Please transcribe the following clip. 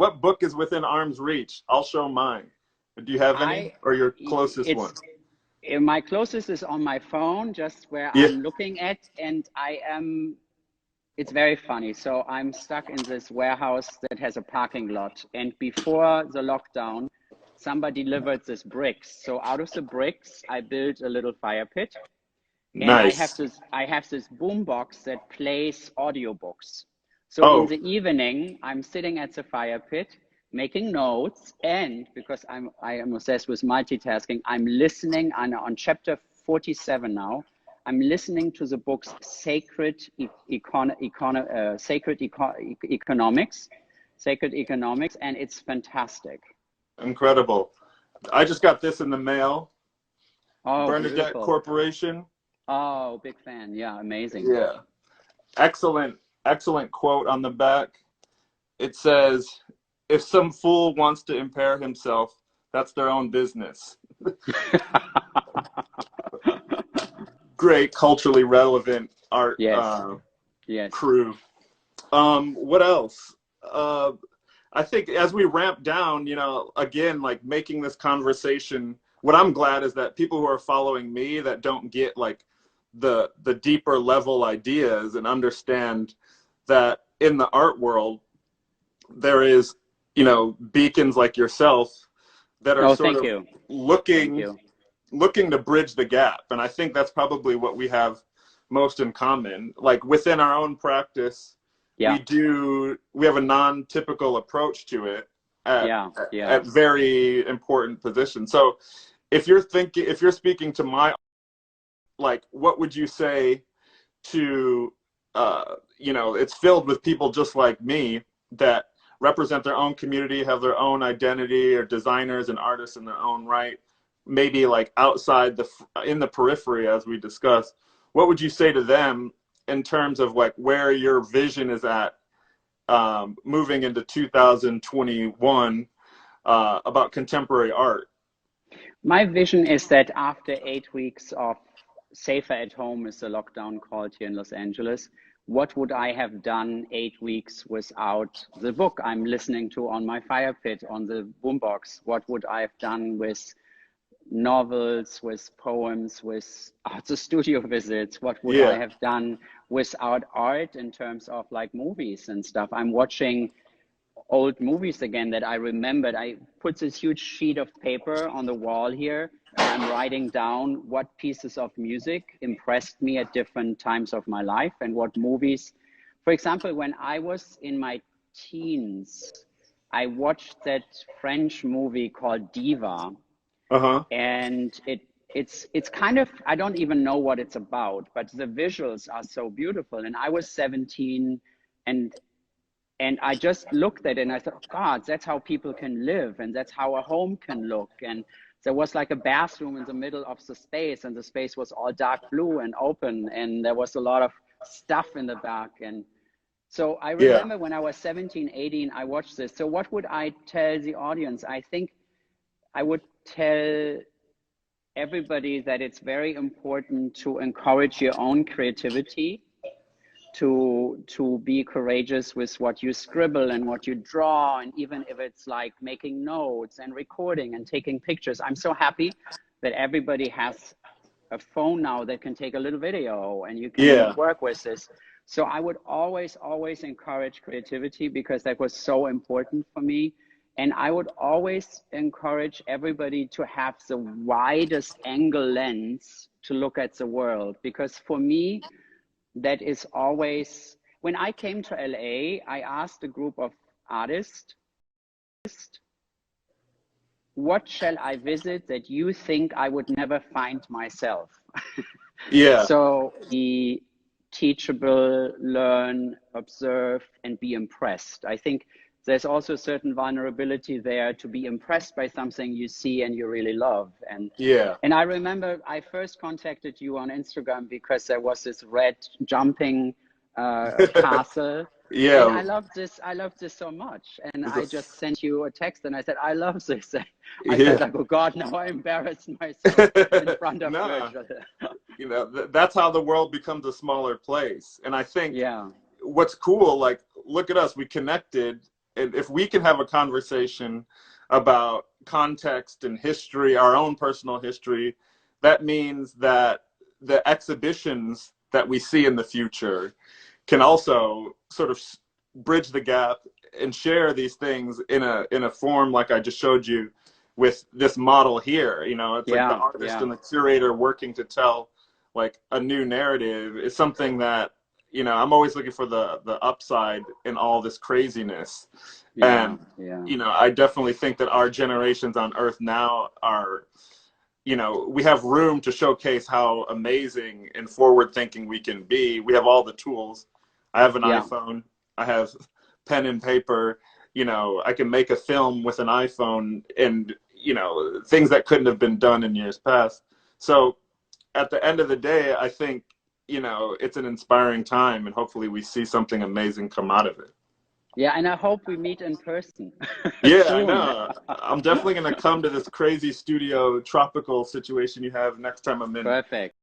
what book is within arm's reach? I'll show mine. Do you have any, or your closest one? My closest is on my phone, just where Yeah. I'm looking at, and it's very funny. So I'm stuck in this warehouse that has a parking lot, and before the lockdown, somebody delivered this bricks. So out of the bricks, I built a little fire pit. And Nice. I have this boom box that plays audiobooks. So in the evening, I'm sitting at the fire pit, making notes, and because I am obsessed with multitasking, I'm listening. I'm on chapter 47 now. I'm listening to the book's Sacred Economics, and it's fantastic. Incredible. I just got this in the mail. Oh, Bernadette beautiful. Corporation. Oh, big fan. Yeah, amazing. Yeah. Excellent quote on the back. It says, if some fool wants to impair himself, that's their own business. Great, culturally relevant art. Yes. Crew. What else? I think as we ramp down, you know, again, like making this conversation, what I'm glad is that people who are following me that don't get like the deeper level ideas and understand that in the art world, there is, you know, beacons like yourself that are sort of looking to bridge the gap. And I think that's probably what we have most in common. Like within our own practice, we have a non-typical approach to it at very important positions. So if you're speaking to my, like, what would you say to, you know, it's filled with people just like me that represent their own community, have their own identity, or designers and artists in their own right, maybe like outside in the periphery, as we discussed. What would you say to them in terms of like where your vision is at moving into 2021 about contemporary art? My vision is that after 8 weeks of safer at home, as the lockdown called here in Los Angeles, what would I have done 8 weeks without the book I'm listening to on my fire pit on the boombox? What would I have done with novels, with poems, with the studio visits? What would I have done without art in terms of like movies and stuff? I'm watching old movies again that I remembered. I put this huge sheet of paper on the wall here, and I'm writing down what pieces of music impressed me at different times of my life and what movies. For example, when I was in my teens, I watched that French movie called Diva. And it's kind of, I don't even know what it's about, but the visuals are so beautiful. And I was 17, and I just looked at it and I thought, God, that's how people can live, and that's how a home can look. And there was like a bathroom in the middle of the space, and the space was all dark blue and open, and there was a lot of stuff in the back. And so I remember when I was 17, 18, I watched this. So what would I tell the audience? I think I would tell everybody that it's very important to encourage your own creativity, to be courageous with what you scribble and what you draw, and even if it's like making notes and recording and taking pictures. I'm so happy that everybody has a phone now that can take a little video and you can work with this. So I would always encourage creativity, because that was so important for me. And I would always encourage everybody to have the widest angle lens to look at the world, because for me, that is always, when I came to LA, I asked a group of artists, what shall I visit that you think I would never find myself? So be teachable, learn, observe, and be impressed. I think there's also a certain vulnerability there to be impressed by something you see and you really love. And I remember I first contacted you on Instagram because there was this red jumping castle. And I loved this so much. And I just sent you a text and I said, I love this. And I felt like, oh God, now I embarrassed myself in front of Virgil. You know, that's how the world becomes a smaller place. And I think what's cool, like, look at us, we connected And if we can have a conversation about context and history, our own personal history, that means that the exhibitions that we see in the future can also sort of bridge the gap and share these things in a form like I just showed you with this model here. You know, it's like the artist and the curator working to tell like a new narrative is something that, you know, I'm always looking for the upside in all this craziness. And you know, I definitely think that our generations on Earth now are, you know, we have room to showcase how amazing and forward thinking we can be. We have all the tools. I have an iPhone. I have pen and paper. You know, I can make a film with an iPhone, and, you know, things that couldn't have been done in years past. So at the end of the day, I think, you know, it's an inspiring time, and hopefully we see something amazing come out of it. Yeah, and I hope we meet in person. Yeah, I soon. know. I'm definitely going to come to this crazy studio tropical situation you have next time I'm in Perfect.